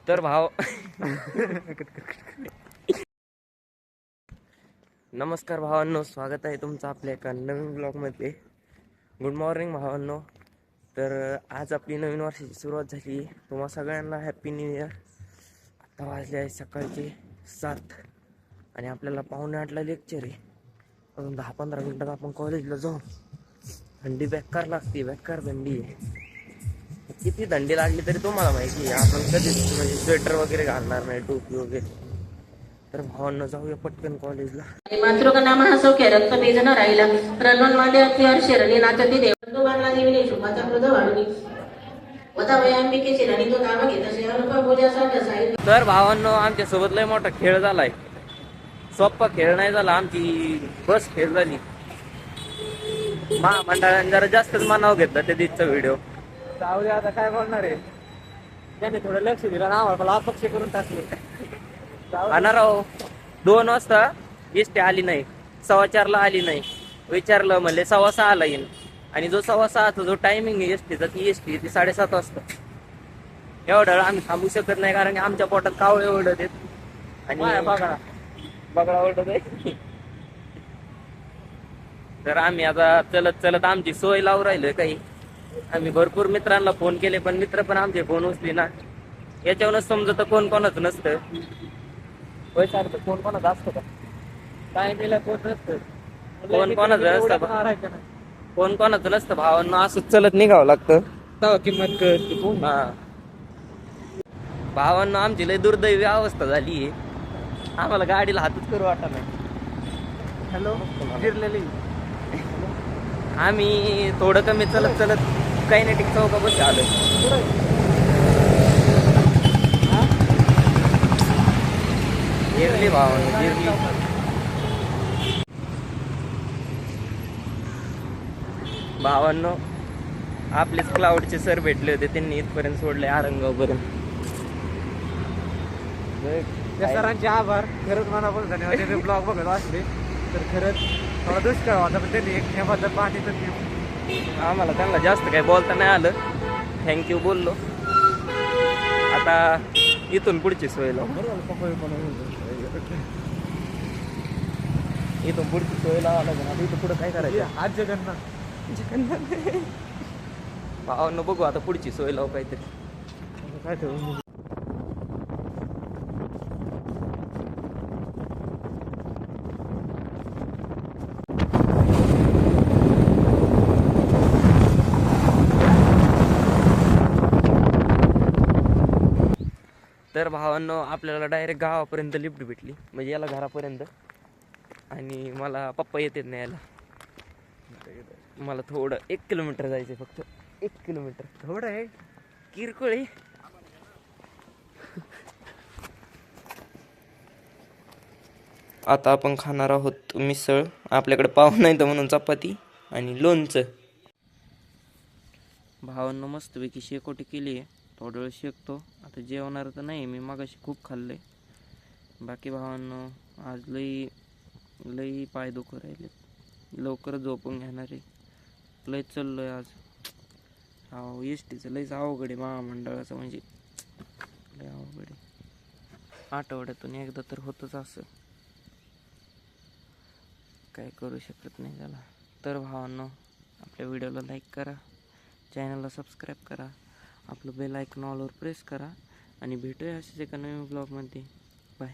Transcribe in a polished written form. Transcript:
तर भाव नमस्कार भावांनो, स्वागत आहे तुमचं आपल्या एका नवीन ब्लॉगमध्ये. गुड मॉर्निंग भावांनो. तर आज आपली नवीन वर्षाची सुरुवात झाली. तुम्हा सगळ्यांना हॅपी न्यू इयर. आता वाजले आहे सकाळचे 7 आणि आपल्याला 7:45ला लेक्चर आहे. अजून 10-15 मिनिटात आपण कॉलेजला जाऊ. थंडी बेकार लागते, बेकार थंडी आहे. किती थंडी लागली तरी तुम्हाला माहिती आहे आपण कधीच म्हणजे स्वेटर वगैरे घालणार नाही, टोपी वगैरे. तर भावांना जाऊया पटकन कॉलेजला. मातृका नाम हा सौख्य रक्त बीज न राहिला रलोन मांडे अति हर्षरणी नाचती देव बंधू बांधला देविनी शुभाचा मृद वाढणी वता वयांबिकेची राणी तो नाव घेत असे अनुपम पूजासाठी साहित्य. तर भावांनो, आमच्या सोबत लय मोठा खेळ झालाय. सोप्पा खेळ नाही झाला, आमची बस फेल झाली. महामंडळाने जरा जास्तच मानाव घेतला त्या दिवसचा व्हिडिओ. जाऊ दे, आता काय बोलणार आहे. त्याने थोडं लक्ष दिलं ना, आम्हाला अपक्ष करून टाकले. राव 2 वाजता एसटी आली नाही, 4:15ला आली नाही. विचारलं म्हणले 6:15ला येईल. आणि जो 6:15चा जो टायमिंग आहे एसटीचा, ती एसटी ती 7:30 वाजता. एवढं आम्ही थांबू शकत नाही, कारण की आमच्या पोटात कावळे ओढत आहेत आणि बगळा ओढत आहे. तर आम्ही आता चलत चलत आमची सोय लावून राहिलोय. काही आम्ही भरपूर मित्रांना फोन केले, पण मित्र पण आमचे फोन उचली ना. याच्यावरच समजत कोण कोणाचं नसतं. पैसा कोण कोणाचं असतं का? काय केलं कोण नसतं. कोण कोणाचं नसतं भावांना. असंच चलत निघावं लागतं. किंमत कर. हा भावांना, आमची लय दुर्दैवी अवस्था झाली आहे. आम्हाला गाडीला हातच करू वाटत नाही. हॅलो, गिरलेली. आम्ही थोडं कमी चलत चलत कायनेटिक चौकापाशी आलो. गिरली भावांना, गिरली. भावांनो, आपलेच क्लाउडचे सर भेटले होते, त्यांनी इथपर्यंत सोडले आरंगावपर्यंत. त्या सरांचे आभार. खरंच मनापासून धन्यवाद. ते ब्लॉग बघत असले तर खरंच थोडा दुष्काळ होता, पण त्यांनी एक नेमाचं पाणी तर आम्हाला त्यांना जास्त काही बोलता नाही आलं. थँक्यू बोललो. आता इथून पुढची सोय लावू. इथून पुढची सोय लावा लागेल. आता इथं पुढं काय करायचं? आज जगन्नाथ भावांनो, बघू आता पुढची सोय लावू काहीतरी. काय ठेवून. तर भावांनो, आपल्याला डायरेक्ट गावापर्यंत लिफ्ट भेटली, म्हणजे याला घरापर्यंत. आणि मला पप्पा येतात नाही यायला. मला थोडं 1 किलोमीटर जायचं फक्त. 1 किलोमीटर थोडं आहे, किरकोळ आहे. आता आपण खाणार आहोत मिसळ. आपल्याकडे पाव नाही तर म्हणून चपाती आणि लोणचं. भावांनो, मस्तपैकी शेकोटी केली आहे. थोडं वेळ शेकतो. आता जेवणार तर नाही मी, मागाशी खूप खाल्लंय. बाकी भावांनो, आज लई पाय दुखू राहिले. लवकर झोपून घेणार आहे. लय चाललोय आज. हो, एसटीचं लयच अवघड आहे. महामंडळाचं म्हणजे लय अवघड आहे. आठवड्यातून एकदा तर होतच असं. काय करू शकत नाही त्याला. तर भावांनो, आपल्या व्हिडिओला लाईक करा, चॅनलला सबस्क्राईब करा, आपलं बेल आयकॉन ऑलवर प्रेस करा आणि भेटूया असेच एका नवीन ब्लॉगमध्ये. बाय.